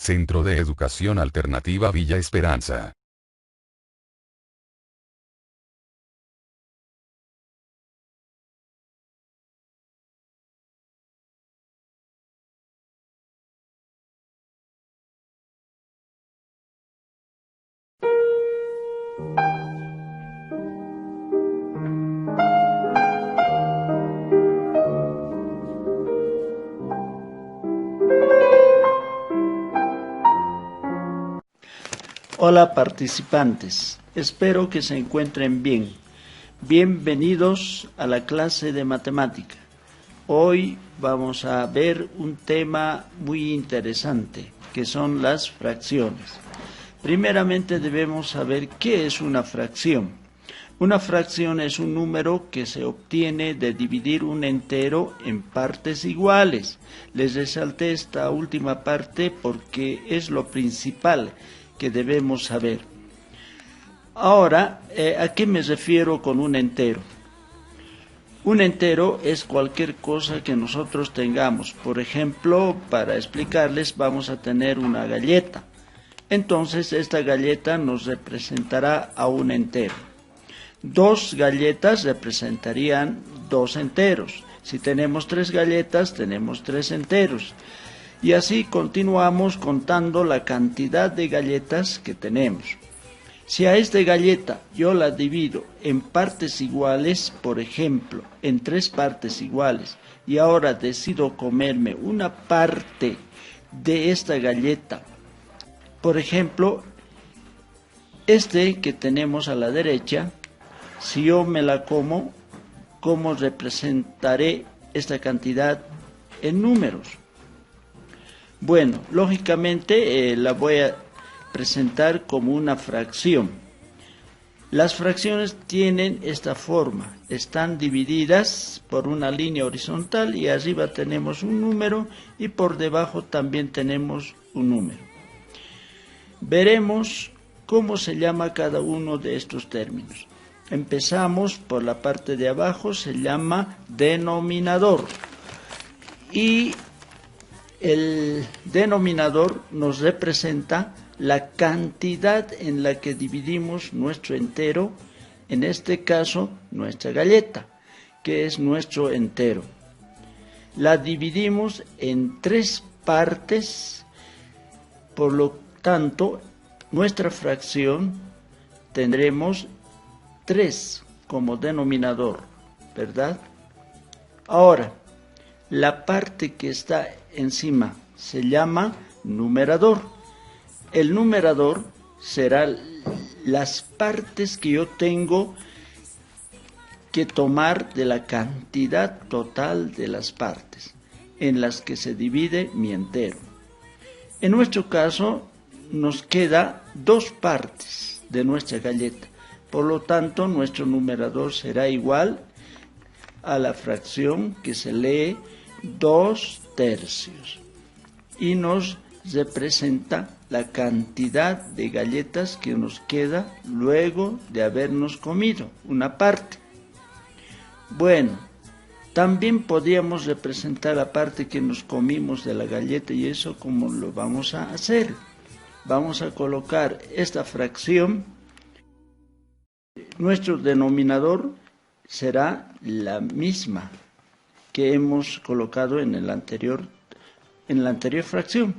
Centro de Educación Alternativa Villa Esperanza. Hola participantes, espero que se encuentren bien. Bienvenidos a la clase de matemática. Hoy vamos a ver un tema muy interesante, que son las fracciones. Primeramente debemos saber qué es una fracción. Una fracción es un número que se obtiene de dividir un entero en partes iguales. Les resalté esta última parte porque es lo principal que debemos saber. Ahora, ¿a qué me refiero con un entero? Un entero es cualquier cosa que nosotros tengamos. Por ejemplo, para explicarles, vamos a tener una galleta. Entonces, esta galleta nos representará a un entero. Dos galletas representarían dos enteros. Si tenemos tres galletas, tenemos tres enteros. Y así continuamos contando la cantidad de galletas que tenemos. Si a esta galleta yo la divido en partes iguales, por ejemplo, en tres partes iguales, y ahora decido comerme una parte de esta galleta, por ejemplo, que tenemos a la derecha, si yo me la como, ¿cómo representaré esta cantidad en números? Bueno, lógicamente la voy a presentar como una fracción. Las fracciones tienen esta forma, están divididas por una línea horizontal y arriba tenemos un número y por debajo también tenemos un número. Veremos cómo se llama cada uno de estos términos. Empezamos por la parte de abajo, se llama denominador. Y el denominador nos representa la cantidad en la que dividimos nuestro entero, en este caso nuestra galleta, que es nuestro entero. La dividimos en tres partes, por lo tanto, nuestra fracción tendremos 3 como denominador, ¿verdad? Ahora, la parte que está encima se llama numerador. El numerador será las partes que yo tengo que tomar de la cantidad total de las partes en las que se divide mi entero. En nuestro caso nos queda dos partes de nuestra galleta. Por lo tanto, nuestro numerador será igual a la fracción que se lee 2/3 y nos representa la cantidad de galletas que nos queda luego de habernos comido una parte. Bueno, también podríamos representar la parte que nos comimos de la galleta y eso como lo vamos a hacer. Vamos a colocar esta fracción. Nuestro denominador será la misma que hemos colocado en la anterior fracción.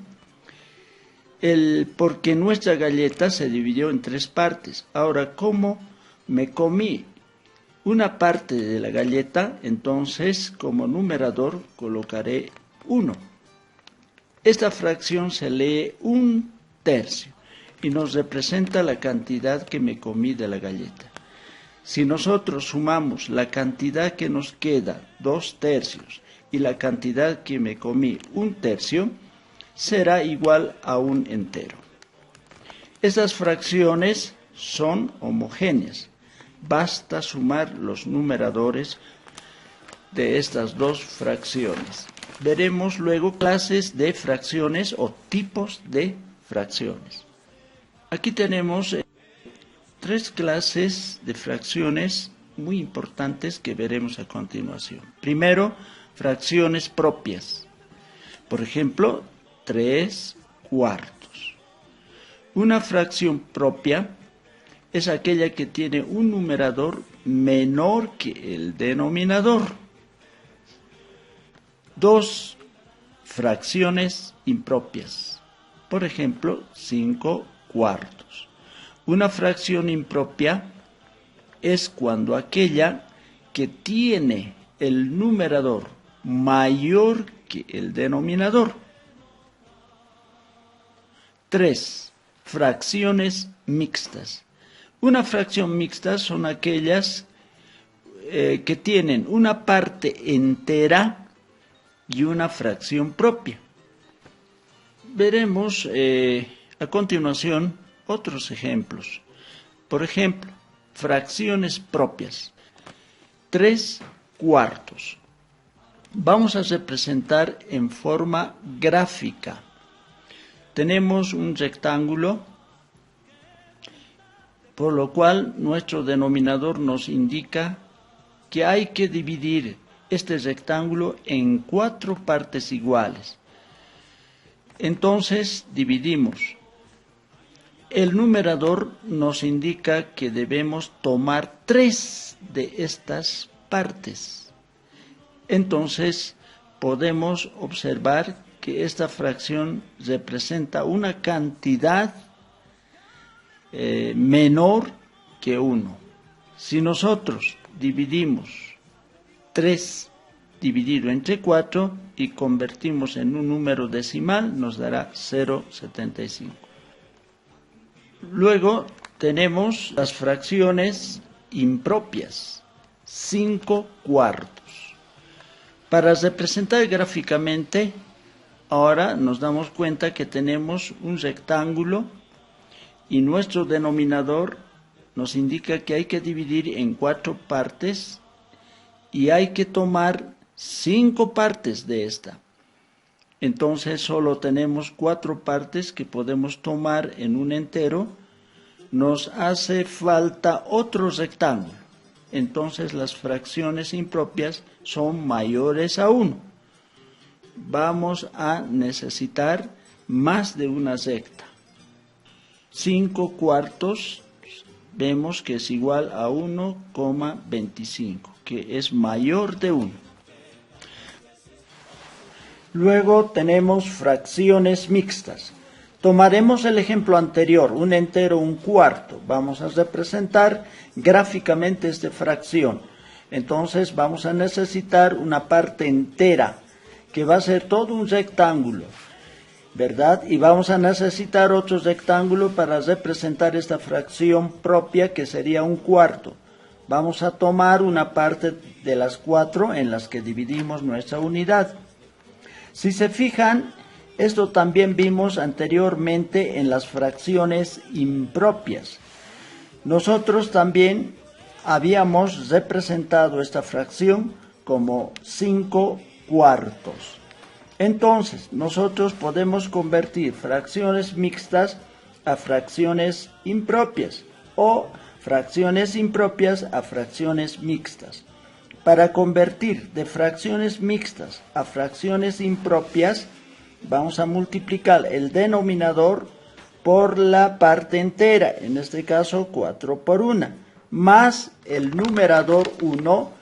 Porque nuestra galleta se dividió en tres partes. Ahora, como me comí una parte de la galleta, entonces como numerador colocaré 1. Esta fracción se lee 1/3 y nos representa la cantidad que me comí de la galleta. Si nosotros sumamos la cantidad que nos queda, 2/3, y la cantidad que me comí, 1/3, será igual a un entero. Estas fracciones son homogéneas. Basta sumar los numeradores de estas dos fracciones. Veremos luego clases de fracciones o tipos de fracciones. Aquí tenemos tres clases de fracciones muy importantes que veremos a continuación. Primero, fracciones propias. Por ejemplo, 3, cuartos. Una fracción propia es aquella que tiene un numerador menor que el denominador. Dos fracciones impropias. Por ejemplo, 5 cuartos. Una fracción impropia es cuando aquella que tiene el numerador mayor que el denominador. 3. Fracciones mixtas. Una fracción mixta son aquellas que tienen una parte entera y una fracción propia. Veremos a continuación otros ejemplos. Por ejemplo, fracciones propias. 3 cuartos. Vamos a representar en forma gráfica. Tenemos un rectángulo, por lo cual nuestro denominador nos indica que hay que dividir este rectángulo en 4 partes iguales. Entonces dividimos. El numerador nos indica que debemos tomar 3 de estas partes. Entonces podemos observar que esta fracción representa una cantidad menor que 1. Si nosotros dividimos 3 dividido entre 4 y convertimos en un número decimal, nos dará 0,75. Luego tenemos las fracciones impropias, 5 cuartos. Para representar gráficamente, ahora nos damos cuenta que tenemos un rectángulo y nuestro denominador nos indica que hay que dividir en 4 partes y hay que tomar 5 partes de esta. Entonces solo tenemos 4 partes que podemos tomar en un entero. Nos hace falta otro rectángulo. Entonces las fracciones impropias son mayores a 1. Vamos a necesitar más de una recta. 5 cuartos vemos que es igual a 1,25, que es mayor de 1. Luego tenemos fracciones mixtas. Tomaremos el ejemplo anterior, un entero, un cuarto. Vamos a representar gráficamente esta fracción. Entonces vamos a necesitar una parte entera, que va a ser todo un rectángulo, ¿verdad? Y vamos a necesitar otro rectángulo para representar esta fracción propia, que sería un cuarto. Vamos a tomar una parte de las 4 en las que dividimos nuestra unidad. Si se fijan, esto también vimos anteriormente en las fracciones impropias. Nosotros también habíamos representado esta fracción como 5 cuartos. Entonces, nosotros podemos convertir fracciones mixtas a fracciones impropias o fracciones impropias a fracciones mixtas. Para convertir de fracciones mixtas a fracciones impropias, vamos a multiplicar el denominador por la parte entera, en este caso 4 por 1, más el numerador 1,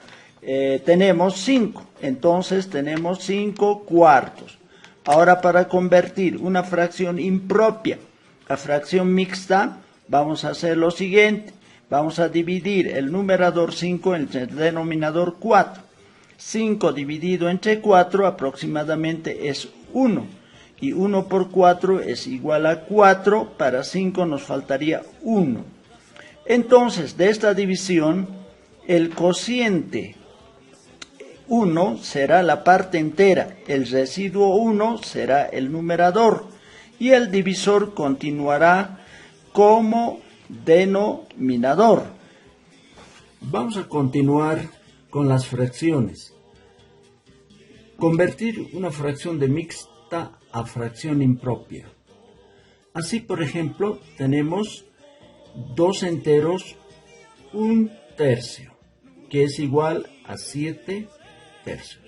tenemos 5, entonces tenemos 5 cuartos. Ahora, para convertir una fracción impropia a fracción mixta, vamos a hacer lo siguiente. Vamos a dividir el numerador 5 entre el denominador 4. 5 dividido entre 4 aproximadamente es 1. Y 1 por 4 es igual a 4. Para 5 nos faltaría 1. Entonces, de esta división, el cociente 1 será la parte entera. El residuo 1 será el numerador. Y el divisor continuará como denominador. Vamos a continuar con las fracciones. Convertir una fracción de mixta a fracción impropia. Así, por ejemplo, tenemos 2 enteros, 1 tercio, que es igual a 7 tercios.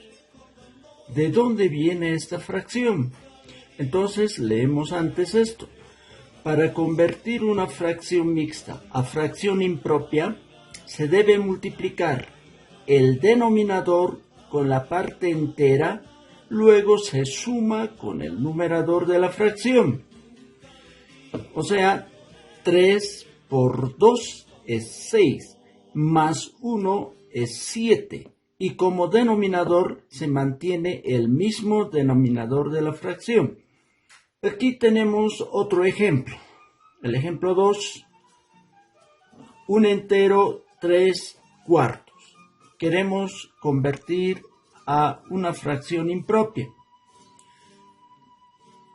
¿De dónde viene esta fracción? Entonces leemos antes esto. Para convertir una fracción mixta a fracción impropia, se debe multiplicar el denominador con la parte entera, luego se suma con el numerador de la fracción. O sea, 3 por 2 es 6, más 1 es 7, y como denominador se mantiene el mismo denominador de la fracción. Aquí tenemos otro ejemplo. El ejemplo 2, un entero 3 cuartos. Queremos convertir a una fracción impropia.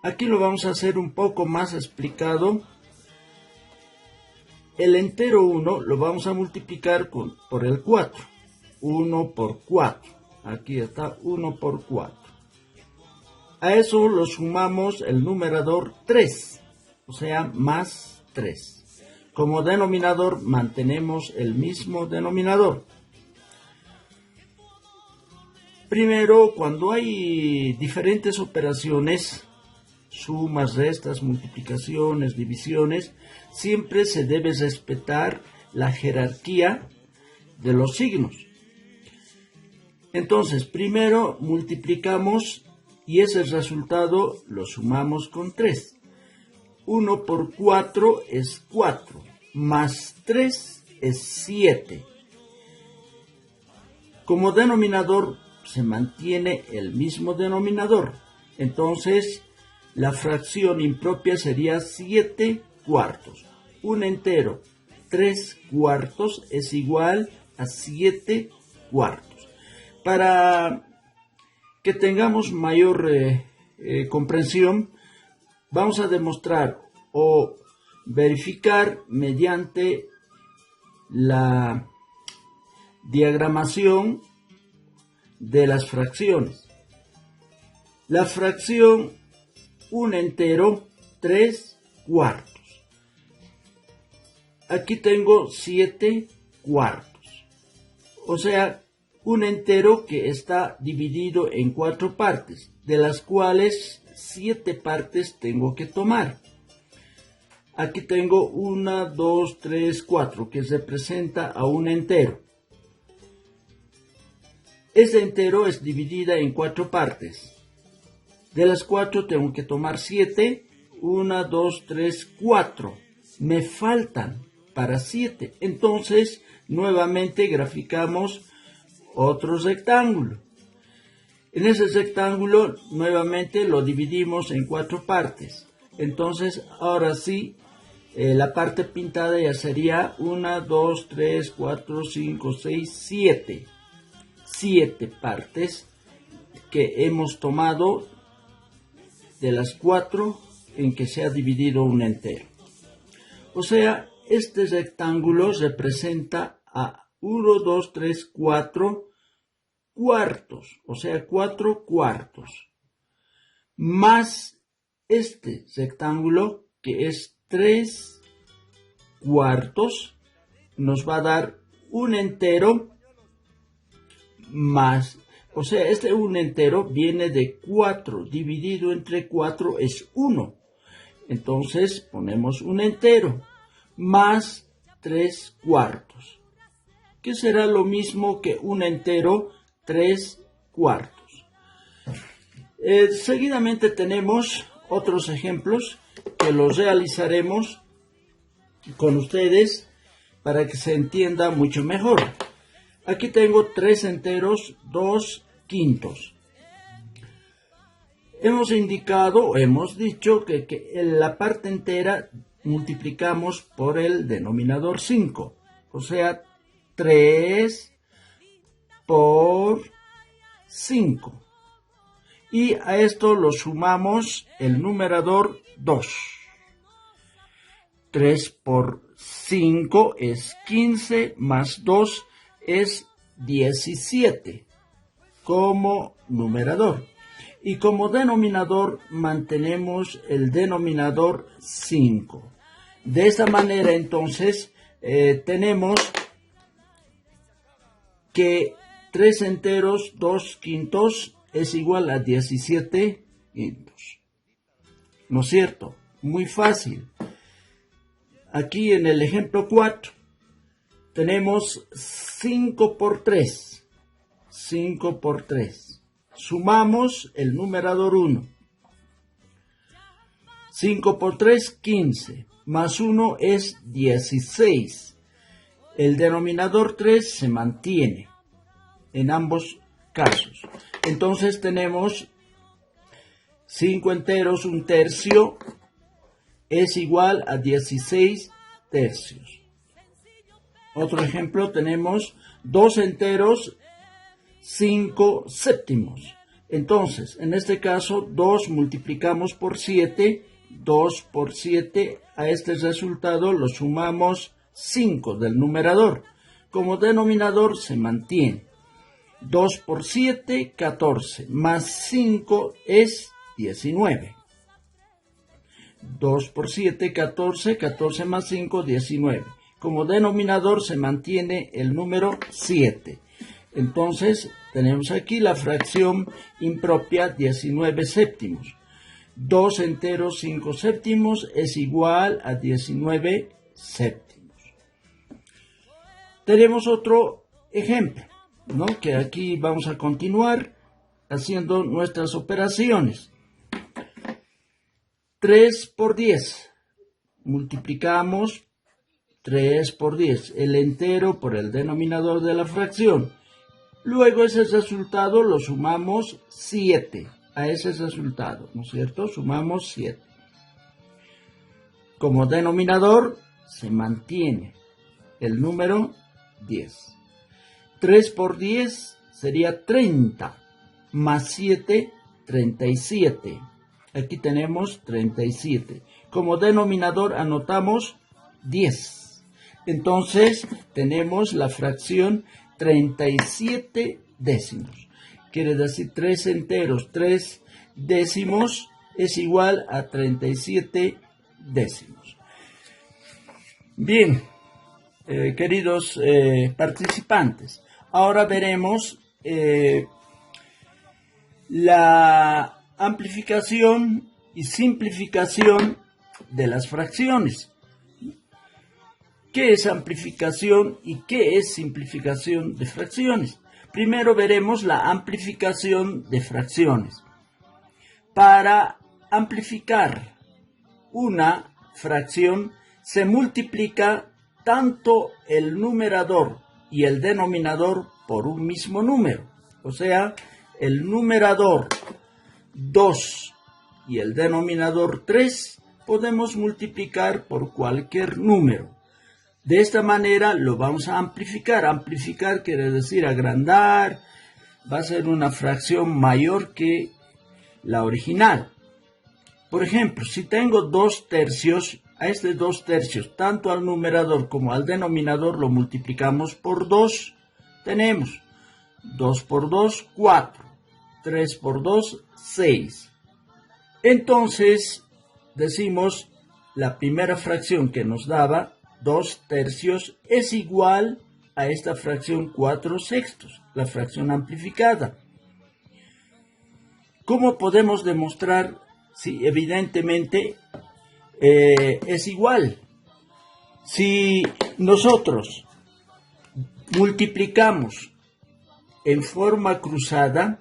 Aquí lo vamos a hacer un poco más explicado. El entero 1 lo vamos a multiplicar por el 4. 1 por 4. Aquí está 1 por 4. A eso lo sumamos el numerador 3, o sea, más 3. Como denominador mantenemos el mismo denominador. Primero, cuando hay diferentes operaciones, sumas, restas, multiplicaciones, divisiones, siempre se debe respetar la jerarquía de los signos. Entonces, primero multiplicamos y ese resultado lo sumamos con 3. 1 por 4 es 4, más 3 es 7. Como denominador se mantiene el mismo denominador. Entonces, la fracción impropia sería 7 cuartos. Un entero 3 cuartos es igual a 7 cuartos. Para que tengamos mayor comprensión, vamos a demostrar o verificar mediante la diagramación de las fracciones. La fracción un entero 3 cuartos. Aquí tengo 7 cuartos. O sea, un entero que está dividido en 4 partes, de las cuales 7 partes tengo que tomar. Aquí tengo 1, 2, 3, 4, que representa a un entero. Ese entero es dividida en 4 partes. De las 4 tengo que tomar 7. 1, 2, 3, 4. Me faltan para 7. Entonces, nuevamente graficamos otro rectángulo. En ese rectángulo, nuevamente lo dividimos en 4 partes. Entonces, ahora sí, la parte pintada ya sería 1, 2, 3, 4, 5, 6, 7. 7 partes que hemos tomado de las 4 en que se ha dividido un entero. O sea, este rectángulo representa a 1, 2, 3, 4 cuartos, o sea, 4 cuartos, más este rectángulo que es 3 cuartos, nos va a dar un entero más, o sea, este un entero viene de 4, dividido entre 4 es 1. Entonces ponemos un entero más 3 cuartos, que será lo mismo que un entero 3 cuartos. Seguidamente tenemos otros ejemplos que los realizaremos con ustedes para que se entienda mucho mejor. Aquí tengo 3 enteros, 2 quintos. Hemos indicado, hemos dicho que en la parte entera multiplicamos por el denominador 5. O sea, 3 por 5. Y a esto lo sumamos el numerador 2. 3 por 5 es 15, más 2 es 17 como numerador. Y como denominador mantenemos el denominador 5. De esta manera entonces tenemos que 3 enteros, 2 quintos es igual a 17 quintos. ¿no es cierto? Muy fácil. Aquí en el ejemplo 4 tenemos 5 por 3. 5 por 3. Sumamos el numerador 1. 5 por 3, 15. Más 1 es 16. El denominador 3 se mantiene en ambos casos. Entonces tenemos 5 enteros, un tercio, es igual a 16 tercios. Otro ejemplo, tenemos 2 enteros, 5 séptimos. Entonces, en este caso, 2 multiplicamos por 7, 2 por 7, a este resultado lo sumamos 5 del numerador. Como denominador se mantiene. 2 por 7, 14, más 5 es 19. 2 por 7, 14, 14 más 5, 19. Como denominador se mantiene el número 7. Entonces, tenemos aquí la fracción impropia 19 séptimos. 2 enteros 5 séptimos es igual a 19 séptimos. Tenemos otro ejemplo, ¿no? Que aquí vamos a continuar haciendo nuestras operaciones. 3 por 10. Multiplicamos 3 por 10, el entero por el denominador de la fracción. Luego ese resultado lo sumamos 7 a ese resultado, ¿no es cierto? Sumamos 7. Como denominador se mantiene el número 10. 3 por 10 sería 30, más 7, 37. Aquí tenemos 37. Como denominador anotamos 10. Entonces tenemos la fracción 37 décimos. Quiere decir 3 enteros, 3 décimos es igual a 37 décimos. Bien, queridos participantes, ahora veremos la amplificación y simplificación de las fracciones. ¿Qué es amplificación y qué es simplificación de fracciones? Primero veremos la amplificación de fracciones. Para amplificar una fracción se multiplica tanto el numerador y el denominador por un mismo número. O sea, el numerador 2 y el denominador 3 podemos multiplicar por cualquier número. De esta manera lo vamos a amplificar. Amplificar quiere decir agrandar. Va a ser una fracción mayor que la original. Por ejemplo, si tengo 2 tercios, a este 2 tercios, tanto al numerador como al denominador, lo multiplicamos por 2. Tenemos 2 por 2, 4. 3 por 2, 6. Entonces, decimos, la primera fracción que nos daba 2 tercios es igual a esta fracción 4 sextos, la fracción amplificada. ¿Cómo podemos demostrar si evidentemente es igual? Si nosotros multiplicamos en forma cruzada,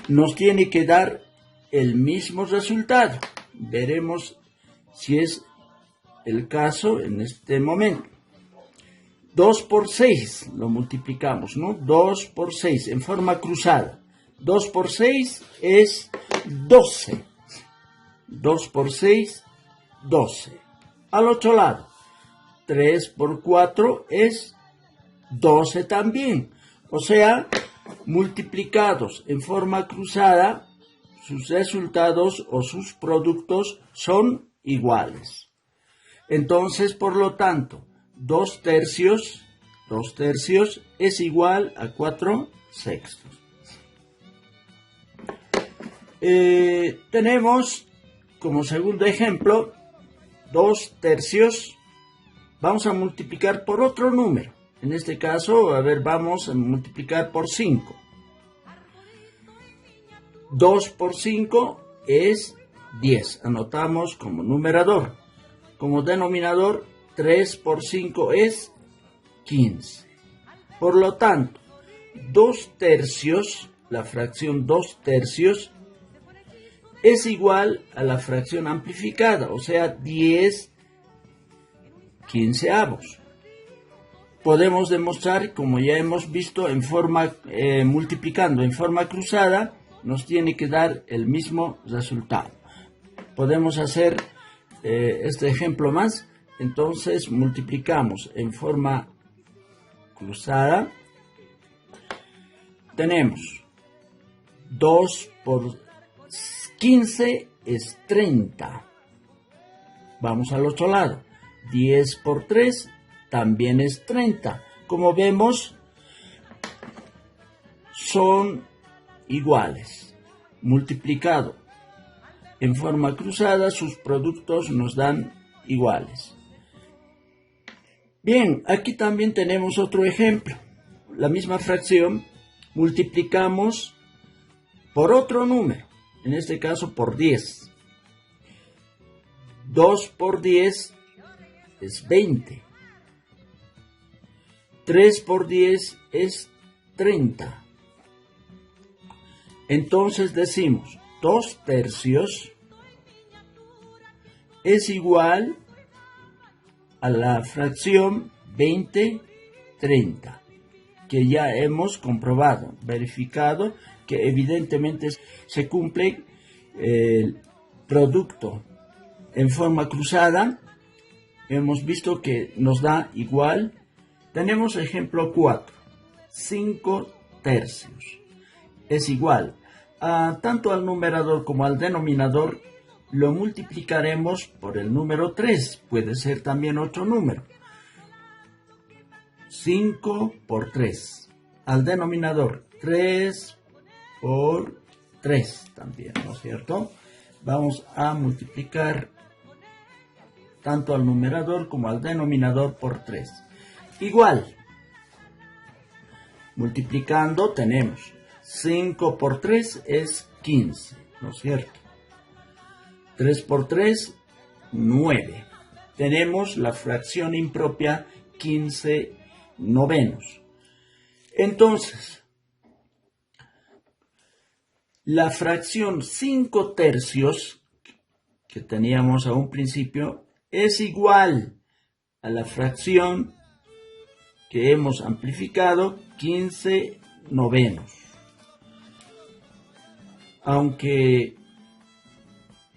nos tiene que dar el mismo resultado. Veremos si es el caso en este momento. 2 por 6 lo multiplicamos, ¿no? 2 por 6 en forma cruzada. 2 por 6 es 12. 2 por 6, 12. Al otro lado, 3 por 4 es 12 también. O sea, multiplicados en forma cruzada, sus resultados o sus productos son iguales. Entonces, por lo tanto, 2 tercios es igual a 4 sextos. Tenemos como segundo ejemplo 2 tercios. Vamos a multiplicar por otro número. En este caso, vamos a multiplicar por 5. 2 por 5 es 10. Anotamos como numerador. Como denominador, 3 por 5 es 15. Por lo tanto, 2 tercios, la fracción 2 tercios, es igual a la fracción amplificada, o sea, 10 quinceavos. Podemos demostrar, como ya hemos visto, multiplicando en forma cruzada, nos tiene que dar el mismo resultado. Podemos hacer este ejemplo más. Entonces multiplicamos en forma cruzada. Tenemos 2 por 15 es 30. Vamos al otro lado. 10 por 3 también es 30. Como vemos, son iguales. Multiplicado en forma cruzada, sus productos nos dan iguales. Bien, aquí también tenemos otro ejemplo. La misma fracción multiplicamos por otro número, en este caso por 10. 2 por 10 es 20. 3 por 10 es 30. Entonces decimos 2 tercios es igual a la fracción 20/30, que ya hemos comprobado, verificado que evidentemente se cumple el producto en forma cruzada. Hemos visto que nos da igual. Tenemos ejemplo 4, 5 tercios. Es igual a tanto al numerador como al denominador. Lo multiplicaremos por el número 3, puede ser también otro número. 5 por 3. Al denominador 3 por 3 también, ¿no es cierto? Vamos a multiplicar tanto al numerador como al denominador por 3. Igual. Multiplicando tenemos 5 por 3 es 15, ¿no es cierto? 3 por 3, 9. Tenemos la fracción impropia 15 novenos. Entonces, la fracción 5 tercios que teníamos a un principio es igual a la fracción que hemos amplificado, 15 novenos. Aunque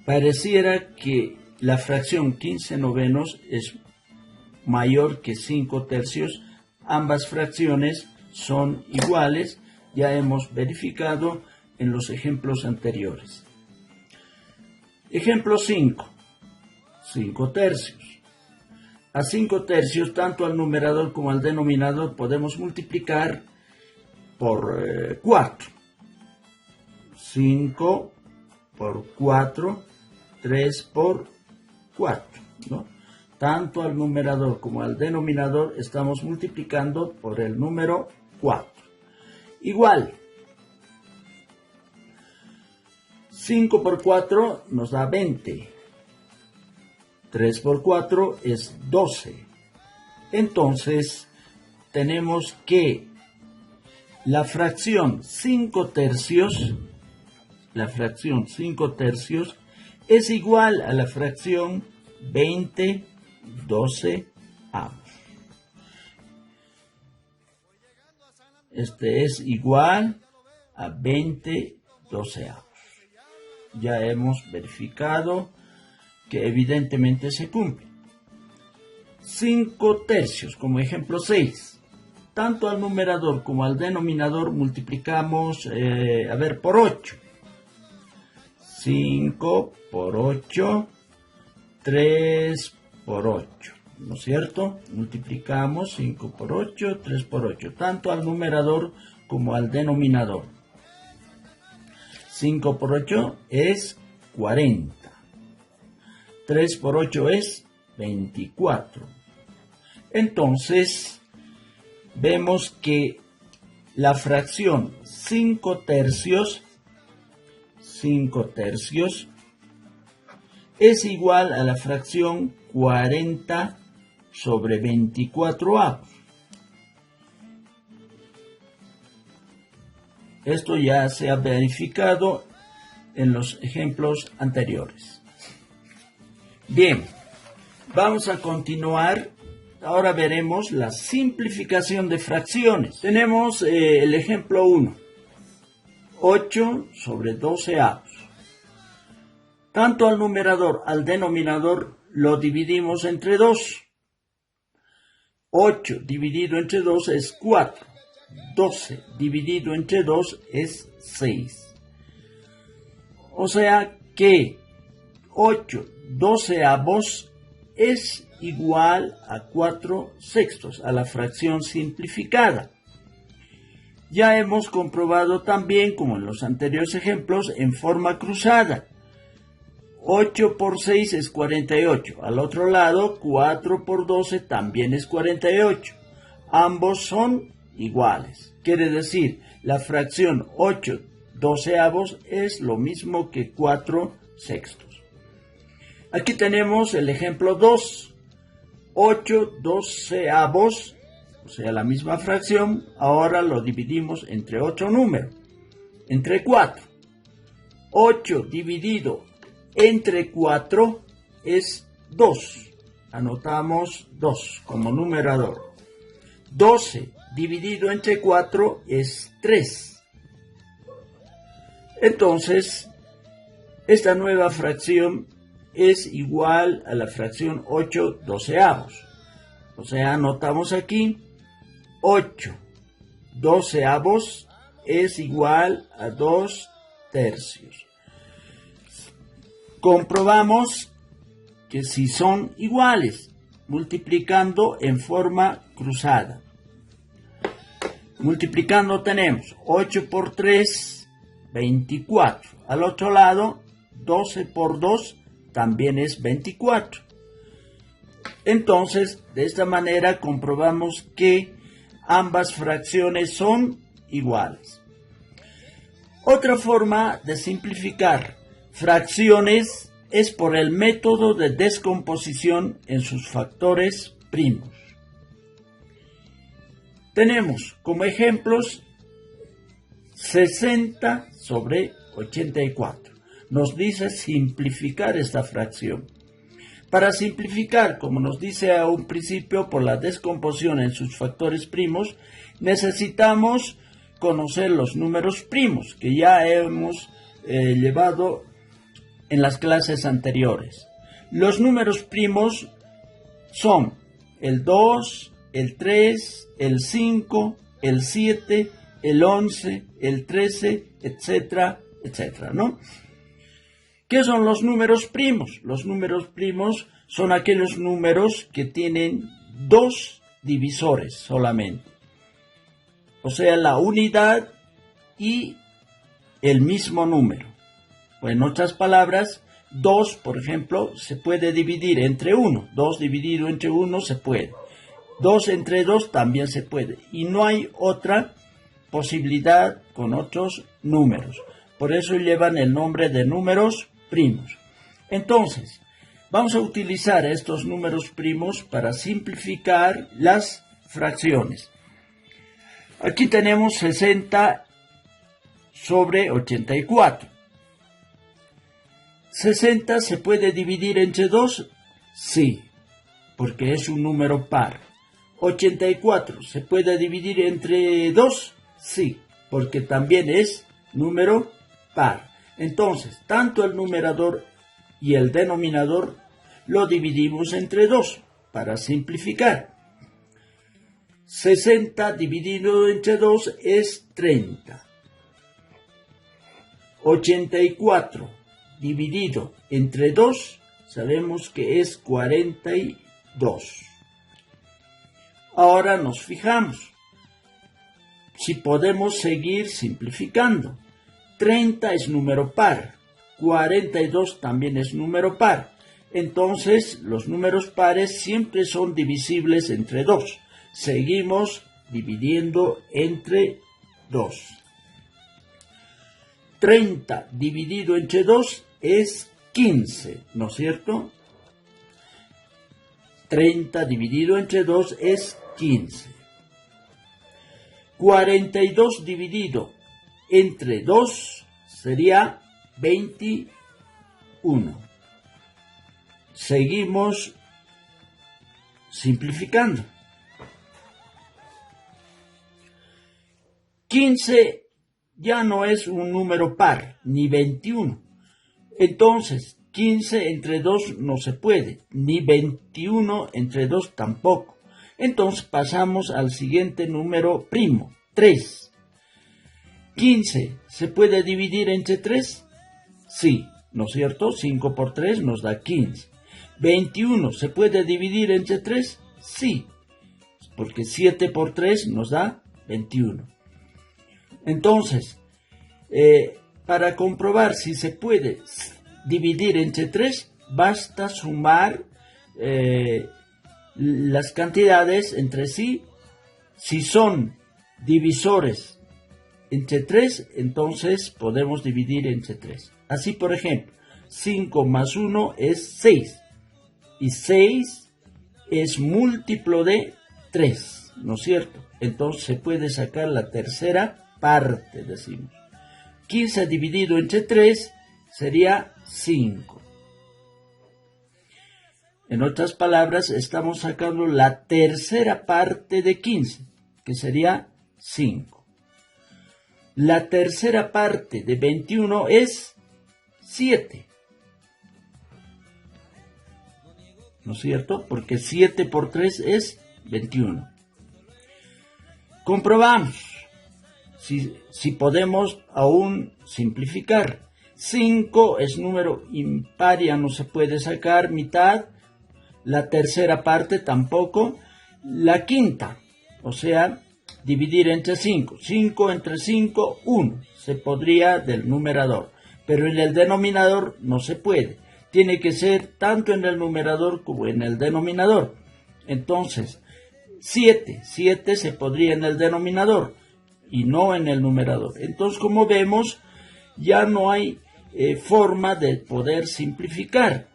pareciera que la fracción 15 novenos es mayor que 5 tercios, ambas fracciones son iguales, ya hemos verificado en los ejemplos anteriores. Ejemplo 5, 5 tercios. A 5 tercios, tanto al numerador como al denominador, podemos multiplicar por 4. 5 por 4, 3 por 4, ¿no? Tanto al numerador como al denominador estamos multiplicando por el número 4. Igual, 5 por 4 nos da 20. 3 por 4 es 12. Entonces, tenemos que la fracción 5 tercios, es igual a la fracción 20/12 avos. Este es igual a 20/12 avos. Ya hemos verificado que evidentemente se cumple. 5 tercios, como ejemplo 6. Tanto al numerador como al denominador multiplicamos, por 8. 5 por 8, 3 por 8, ¿no es cierto? Multiplicamos 5 por 8, 3 por 8, tanto al numerador como al denominador. 5 por 8 es 40. 3 por 8 es 24. Entonces, vemos que la fracción 5 tercios 5/3 es igual a la fracción 40/24. Esto ya se ha verificado en los ejemplos anteriores. Bien, vamos a continuar. Ahora veremos la simplificación de fracciones. Tenemos el ejemplo 1. 8/12. Tanto al numerador al denominador lo dividimos entre 2. 8 dividido entre 2 es 4. 12 dividido entre 2 es 6. O sea que 8/12 es igual a 4/6, a la fracción simplificada. Ya hemos comprobado también, como en los anteriores ejemplos, en forma cruzada. 8 por 6 es 48. Al otro lado, 4 por 12 también es 48. Ambos son iguales. Quiere decir, la fracción 8/12 es lo mismo que 4/6. Aquí tenemos el ejemplo 2. 8/12, o sea, la misma fracción, ahora lo dividimos entre otro número, entre 4. 8 dividido entre 4 es 2. Anotamos 2 como numerador. 12 dividido entre 4 es 3. Entonces, esta nueva fracción es igual a la fracción 8/12. O sea, anotamos aquí 8/12 es igual a 2/3. Comprobamos que si son iguales, multiplicando en forma cruzada. Multiplicando tenemos 8 por 3, 24. Al otro lado, 12 por 2 también es 24. Entonces, de esta manera comprobamos que ambas fracciones son iguales. Otra forma de simplificar fracciones es por el método de descomposición en sus factores primos. Tenemos como ejemplos 60/84. Nos dice simplificar esta fracción. Para simplificar, como nos dice a un principio, por la descomposición en sus factores primos, necesitamos conocer los números primos que ya hemos llevado en las clases anteriores. Los números primos son el 2, el 3, el 5, el 7, el 11, el 13, etcétera, etcétera, ¿no? ¿Qué son los números primos? Los números primos son aquellos números que tienen dos divisores solamente. O sea, la unidad y el mismo número. O en otras palabras, 2, por ejemplo, se puede dividir entre 1. 2 dividido entre 1 se puede. 2 entre 2 también se puede. Y no hay otra posibilidad con otros números. Por eso llevan el nombre de números primos. Entonces, vamos a utilizar estos números primos para simplificar las fracciones. Aquí tenemos 60/84. 60 se puede dividir entre 2, sí, porque es un número par. 84 se puede dividir entre 2, sí, porque también es número par. Entonces, tanto el numerador y el denominador lo dividimos entre 2 para simplificar. 60 dividido entre 2 es 30. 84 dividido entre 2 sabemos que es 42. Ahora nos fijamos si podemos seguir simplificando. 30 es número par, 42 también es número par. Entonces, los números pares siempre son divisibles entre 2. Seguimos dividiendo entre 2. 30 dividido entre 2 es 15, ¿no es cierto? 30 dividido entre 2 es 15. 42 dividido entre 2 sería 21. Seguimos simplificando. 15 ya no es un número par, ni 21. Entonces, 15 entre 2 no se puede, ni 21 entre 2 tampoco. Entonces pasamos al siguiente número primo, 3. 15, ¿se puede dividir entre 3? Sí, ¿no es cierto? 5 por 3 nos da 15. 21, ¿se puede dividir entre 3? Sí, porque 7 por 3 nos da 21. Entonces, para comprobar si se puede dividir entre 3, basta sumar las cantidades entre sí. Si son divisores entre 3, entonces podemos dividir entre 3. Así, por ejemplo, 5 más 1 es 6. Y 6 es múltiplo de 3, ¿no es cierto? Entonces se puede sacar la tercera parte, decimos. 15 dividido entre 3 sería 5. En otras palabras, estamos sacando la tercera parte de 15, que sería 5. La tercera parte de 21 es 7. ¿No es cierto? Porque 7 por 3 es 21. Comprobamos si podemos aún simplificar. 5 es número impar, ya no se puede sacar mitad. La tercera parte tampoco. La quinta, o sea, dividir entre 5. 5 entre 5, 1. Se podría del numerador. Pero en el denominador no se puede. Tiene que ser tanto en el numerador como en el denominador. Entonces, 7 se podría en el denominador y no en el numerador. Entonces, como vemos, ya no hay forma de poder simplificar.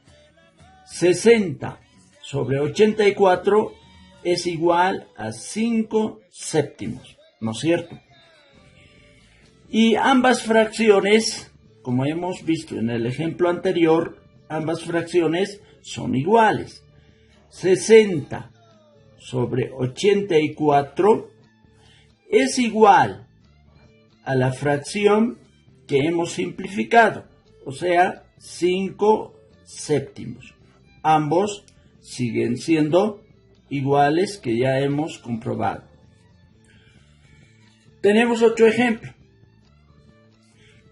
60 sobre 84 es igual a 5 séptimos, ¿no es cierto? Y ambas fracciones, como hemos visto en el ejemplo anterior, ambas fracciones son iguales. 60 sobre 84 es igual a la fracción que hemos simplificado, o sea, 5 séptimos. Ambos siguen siendo iguales, que ya hemos comprobado. Tenemos otro ejemplo.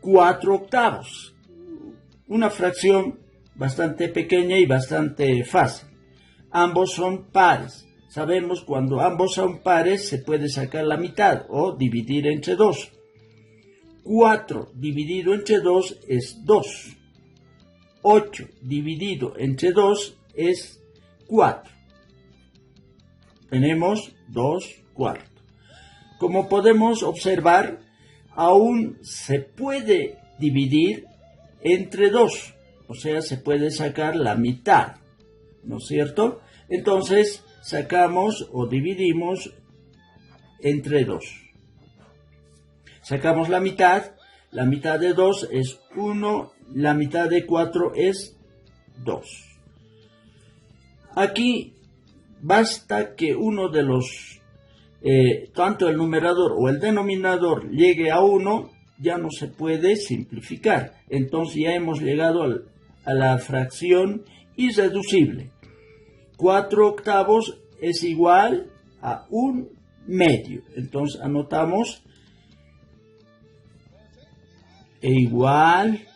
4 octavos. Una fracción bastante pequeña y bastante fácil. Ambos son pares. Sabemos cuando ambos son pares se puede sacar la mitad o dividir entre 2. 4 dividido entre 2 es 2. 8 dividido entre 2 es 4. Tenemos 2 cuartos. Como podemos observar, aún se puede dividir entre 2. O sea, se puede sacar la mitad, ¿no es cierto? Entonces, sacamos o dividimos entre 2. Sacamos la mitad de 2 es 1, la mitad de 4 es 2. Aquí basta que uno de los, tanto el numerador o el denominador llegue a 1, ya no se puede simplificar. Entonces ya hemos llegado a la fracción irreducible. 4 octavos es igual a 1 medio. Entonces anotamos igual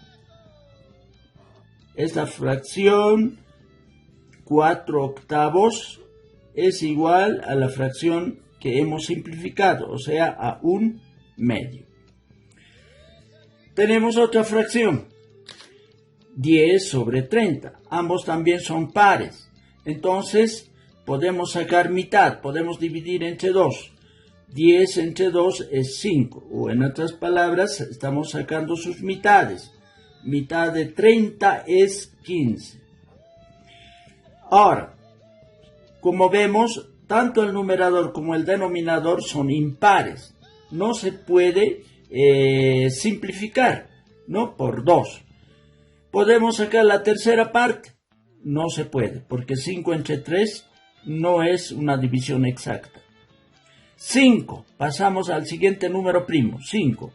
esta fracción 4 octavos es igual a la fracción que hemos simplificado, o sea, a 1 medio. Tenemos otra fracción, 10 sobre 30. Ambos también son pares. Entonces, podemos sacar mitad, podemos dividir entre 2. 10 entre 2 es 5, o en otras palabras, estamos sacando sus mitades. Mitad de 30 es 15. Ahora, como vemos, tanto el numerador como el denominador son impares. No se puede simplificar, ¿no? Por 2. ¿Podemos sacar la tercera parte? No se puede, porque 5 entre 3 no es una división exacta. 5, pasamos al siguiente número primo, 5.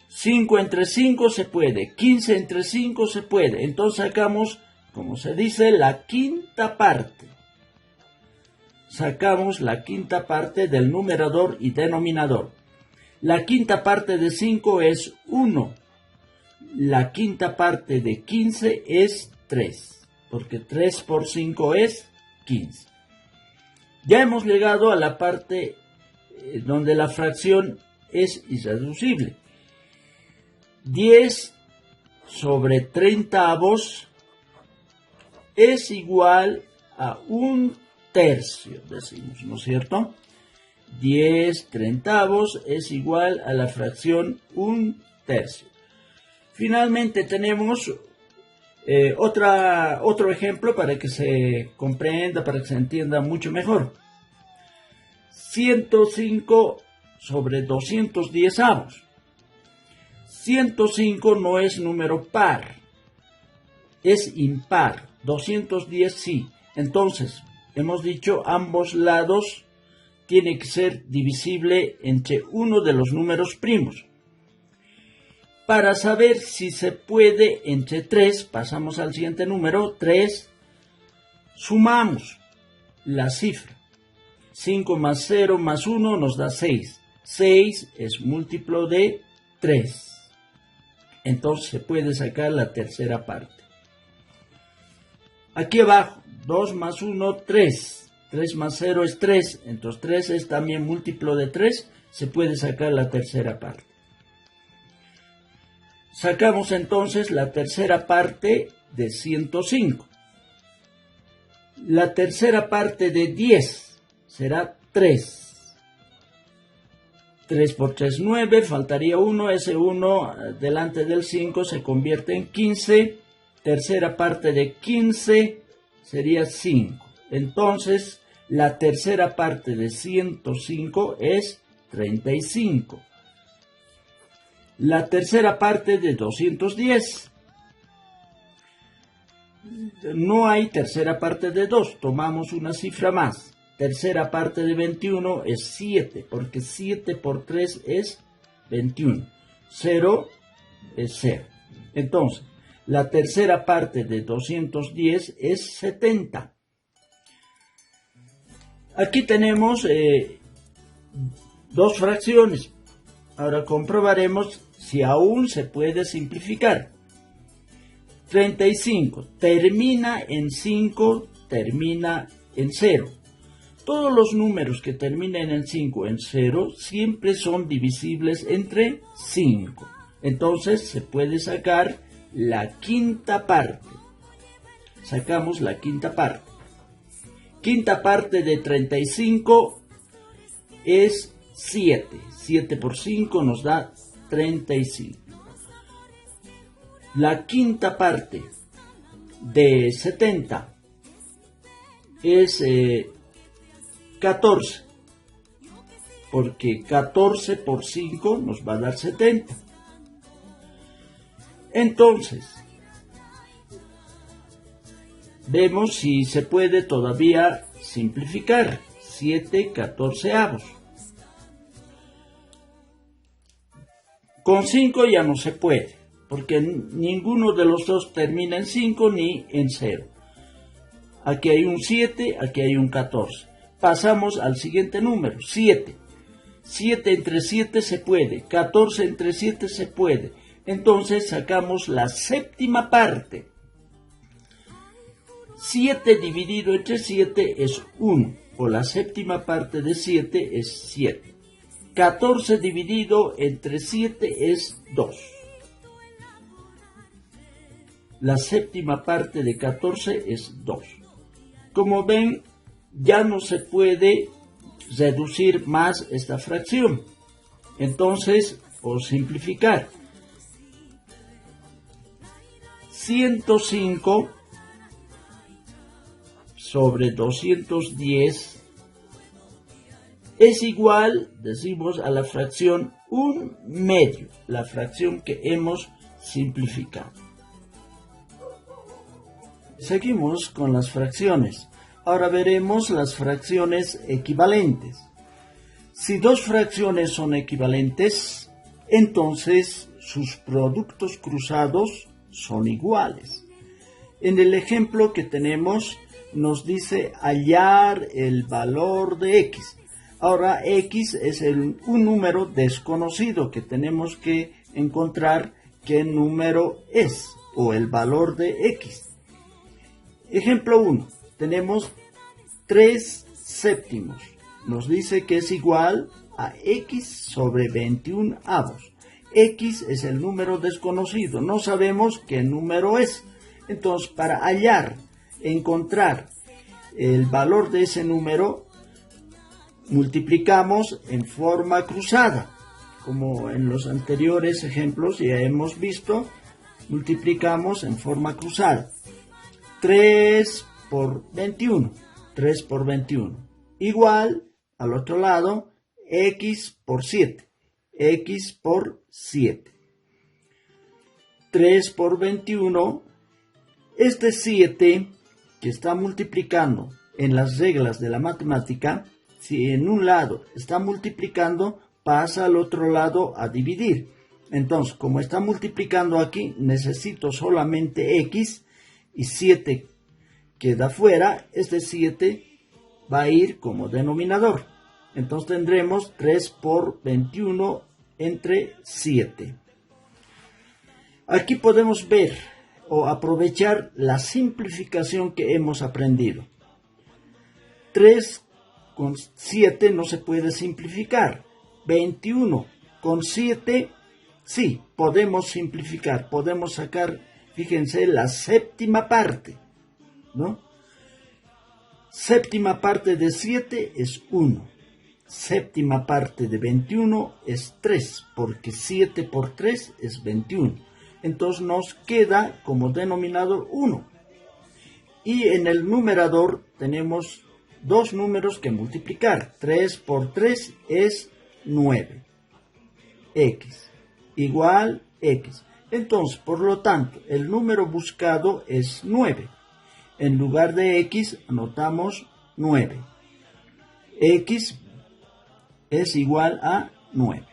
5 entre 5 se puede, 15 entre 5 se puede. Entonces sacamos, como se dice, la quinta parte. Sacamos la quinta parte del numerador y denominador. La quinta parte de 5 es 1. La quinta parte de 15 es 3, porque 3 por 5 es 15. Ya hemos llegado a la parte donde la fracción es irreducible. 10 sobre 30avos es igual a 1/3, decimos, ¿no es cierto? 10 30avos es igual a la fracción 1/3. Finalmente tenemos otro ejemplo para que se comprenda, para que se entienda mucho mejor. 105 sobre 210avos. 105 no es número par, es impar. 210 sí. Entonces, hemos dicho ambos lados tiene que ser divisible entre uno de los números primos. Para saber si se puede entre 3, pasamos al siguiente número, 3, sumamos la cifra. 5 más 0 más 1 nos da 6. 6 es múltiplo de 3. Entonces se puede sacar la tercera parte. Aquí abajo, 2 más 1, 3. 3 más 0 es 3. Entonces 3 es también múltiplo de 3. Se puede sacar la tercera parte. Sacamos entonces la tercera parte de 105. La tercera parte de 10 será 3. 3 por 3, 9, faltaría 1, ese 1 delante del 5 se convierte en 15. Tercera parte de 15 sería 5. Entonces, la tercera parte de 105 es 35. La tercera parte de 210. No hay tercera parte de 2, tomamos una cifra más. Tercera parte de 21 es 7, porque 7 por 3 es 21. 0 es 0. Entonces, la tercera parte de 210 es 70. Aquí tenemos dos fracciones. Ahora comprobaremos si aún se puede simplificar. 35 termina en 5, termina en 0. Todos los números que terminen en 5 en 0 siempre son divisibles entre 5. Entonces se puede sacar la quinta parte. Sacamos la quinta parte. Quinta parte de 35 es 7. 7 por 5 nos da 35. La quinta parte de 70 es 14. Porque 14 por 5 nos va a dar 70. Entonces, vemos si se puede todavía simplificar. 7 14avos. Con 5 ya no se puede, porque ninguno de los dos termina en 5 ni en 0. Aquí hay un 7, aquí hay un 14. Pasamos al siguiente número, 7. 7 entre 7 se puede, 14 entre 7 se puede. Entonces sacamos la séptima parte. 7 dividido entre 7 es 1, o la séptima parte de 7 es 7. 14 dividido entre 7 es 2. La séptima parte de 14 es 2. Como ven, ya no se puede reducir más esta fracción. Entonces, por simplificar, 105 sobre 210 es igual, decimos, a la fracción 1/2, la fracción que hemos simplificado. Seguimos con las fracciones. Ahora veremos las fracciones equivalentes. Si dos fracciones son equivalentes, entonces sus productos cruzados son iguales. En el ejemplo que tenemos nos dice hallar el valor de x. Ahora x es un número desconocido que tenemos que encontrar qué número es o el valor de x. Ejemplo 1. Tenemos 3 séptimos. Nos dice que es igual a x sobre 21 avos. X es el número desconocido. No sabemos qué número es. Entonces, para hallar, encontrar el valor de ese número, multiplicamos en forma cruzada. Como en los anteriores ejemplos ya hemos visto, multiplicamos en forma cruzada. 3 por 21. 3 por 21. Igual, al otro lado, x por 7. X por 7. 3 por 21. Este 7 que está multiplicando en las reglas de la matemática, si en un lado está multiplicando, pasa al otro lado a dividir. Entonces, como está multiplicando aquí, necesito solamente x y 7 queda fuera. Este 7 va a ir como denominador. Entonces tendremos 3 por 21 entre 7. Aquí podemos ver o aprovechar la simplificación que hemos aprendido. 3 con 7 no se puede simplificar. 21 con 7 sí, podemos simplificar. Podemos sacar, fíjense, la séptima parte, ¿no? Séptima parte de 7 es 1. Séptima parte de 21 es 3, porque 7 por 3 es 21. Entonces nos queda como denominador 1. Y en el numerador tenemos dos números que multiplicar. 3 por 3 es 9. X igual x. Entonces, por lo tanto, el número buscado es 9. En lugar de x anotamos 9. X es igual a 9.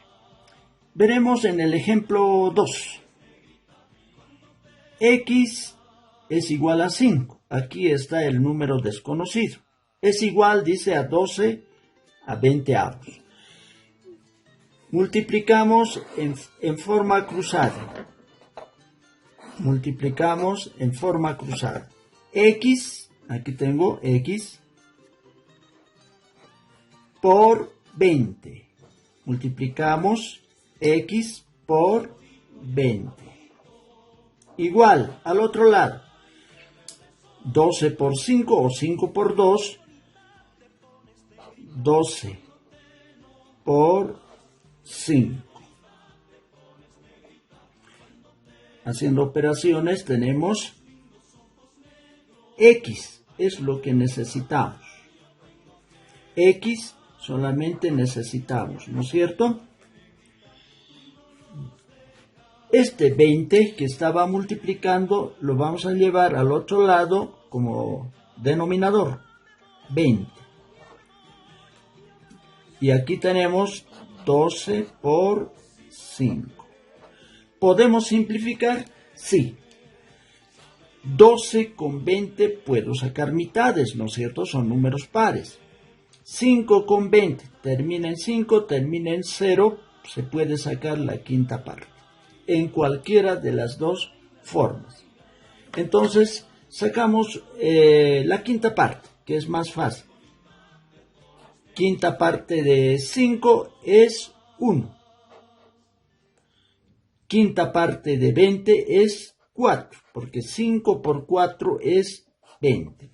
Veremos en el ejemplo 2. X es igual a 5. Aquí está el número desconocido. Es igual, dice, a 12 a 20 avos. Multiplicamos en forma cruzada. Multiplicamos en forma cruzada. X, aquí tengo x, por 20. Multiplicamos x por 20. Igual, al otro lado. 12 por 5 o 5 por 2. 12 por 5. Haciendo operaciones tenemos x, es lo que necesitamos. X solamente necesitamos, ¿no es cierto? Este 20 que estaba multiplicando lo vamos a llevar al otro lado como denominador, 20. Y aquí tenemos 12 por 5. ¿Podemos simplificar? Sí. 12 con 20 puedo sacar mitades, ¿no es cierto? Son números pares. 5 con 20 termina en 5, termina en 0, se puede sacar la quinta parte. En cualquiera de las dos formas. Entonces, sacamos la quinta parte, que es más fácil. Quinta parte de 5 es 1. Quinta parte de 20 es 4, porque 5 por 4 es 20.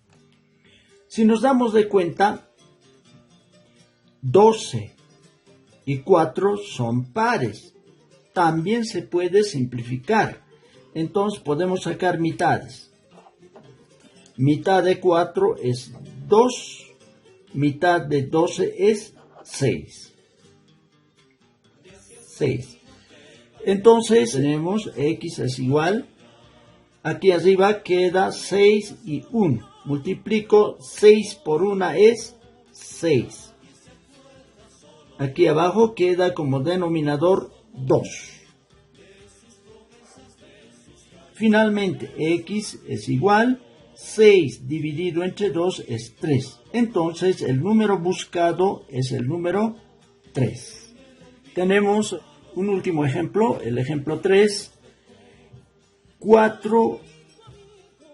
Si nos damos de cuenta, 12 y 4 son pares. También se puede simplificar. Entonces podemos sacar mitades. Mitad de 4 es 2. Mitad de 12 es 6. 6. Entonces tenemos x es igual. Aquí arriba queda 6 y 1. Multiplico 6 por 1 es 6. Aquí abajo queda como denominador 2. Finalmente, x es igual, 6 dividido entre 2 es 3. Entonces, el número buscado es el número 3. Tenemos un último ejemplo, el ejemplo 3. 4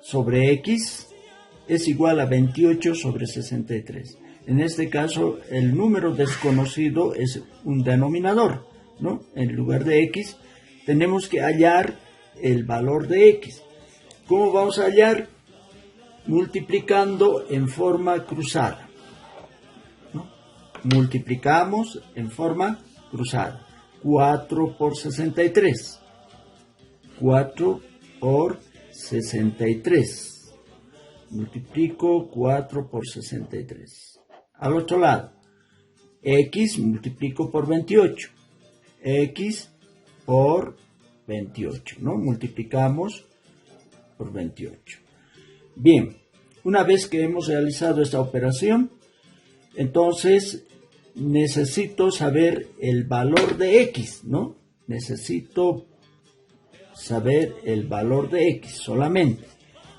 sobre x es igual a 28 sobre 63. En este caso, el número desconocido es un denominador, ¿no? En lugar de x, tenemos que hallar el valor de x. ¿Cómo vamos a hallar? Multiplicando en forma cruzada, ¿no? Multiplicamos en forma cruzada. 4 por 63. 4 por 63. Multiplico 4 por 63. Al otro lado, x multiplico por 28. X por 28, ¿no? Multiplicamos por 28. Bien, una vez que hemos realizado esta operación, entonces necesito saber el valor de x, ¿no? Necesito saber el valor de x solamente.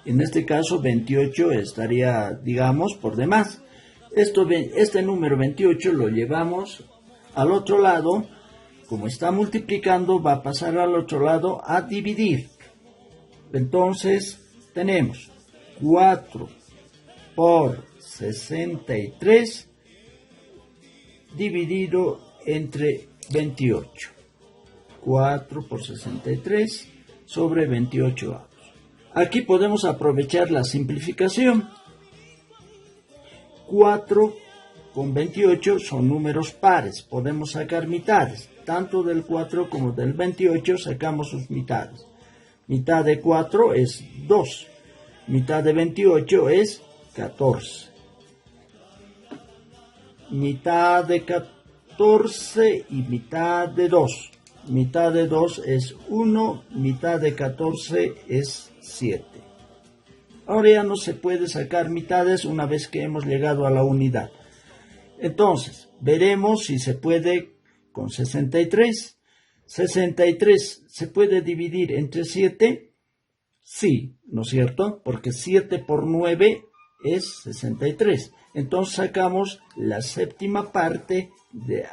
En este caso 28 estaría, digamos, por demás. Este número 28 lo llevamos al otro lado. Como está multiplicando, va a pasar al otro lado a dividir. Entonces tenemos 4 por 63 dividido entre 28. 4 por 63 sobre 28 avos. Aquí podemos aprovechar la simplificación. 4 con 28 son números pares. Podemos sacar mitades. Tanto del 4 como del 28 sacamos sus mitades. Mitad de 4 es 2. Mitad de 28 es 14. Mitad de 14 y mitad de 2. Mitad de 2 es 1, mitad de 14 es 7. Ahora ya no se puede sacar mitades una vez que hemos llegado a la unidad. Entonces, veremos si se puede con 63. 63 se puede dividir entre 7. Sí, ¿no es cierto? Porque 7 por 9 es 63. Entonces sacamos la séptima parte de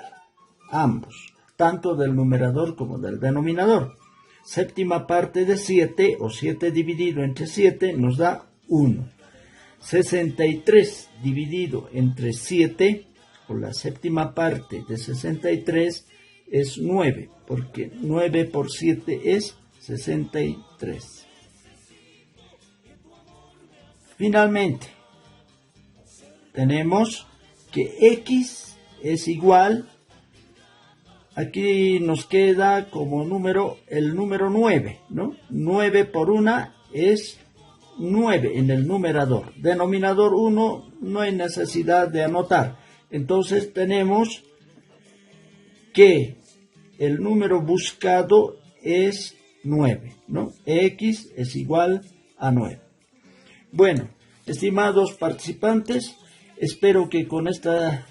ambos, tanto del numerador como del denominador. Séptima parte de 7 o 7 dividido entre 7 nos da 1. 63 dividido entre 7 o la séptima parte de 63 es 9, porque 9 por 7 es 63. Finalmente, tenemos que x es igual, aquí nos queda como número el número 9, ¿no? 9 por 1 es 9 en el numerador. Denominador 1 no hay necesidad de anotar. Entonces tenemos que el número buscado es 9, ¿no? X es igual a 9. Bueno, estimados participantes, espero que con estas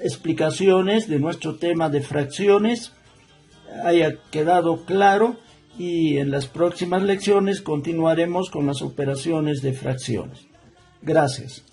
explicaciones de nuestro tema de fracciones haya quedado claro, y en las próximas lecciones continuaremos con las operaciones de fracciones. Gracias.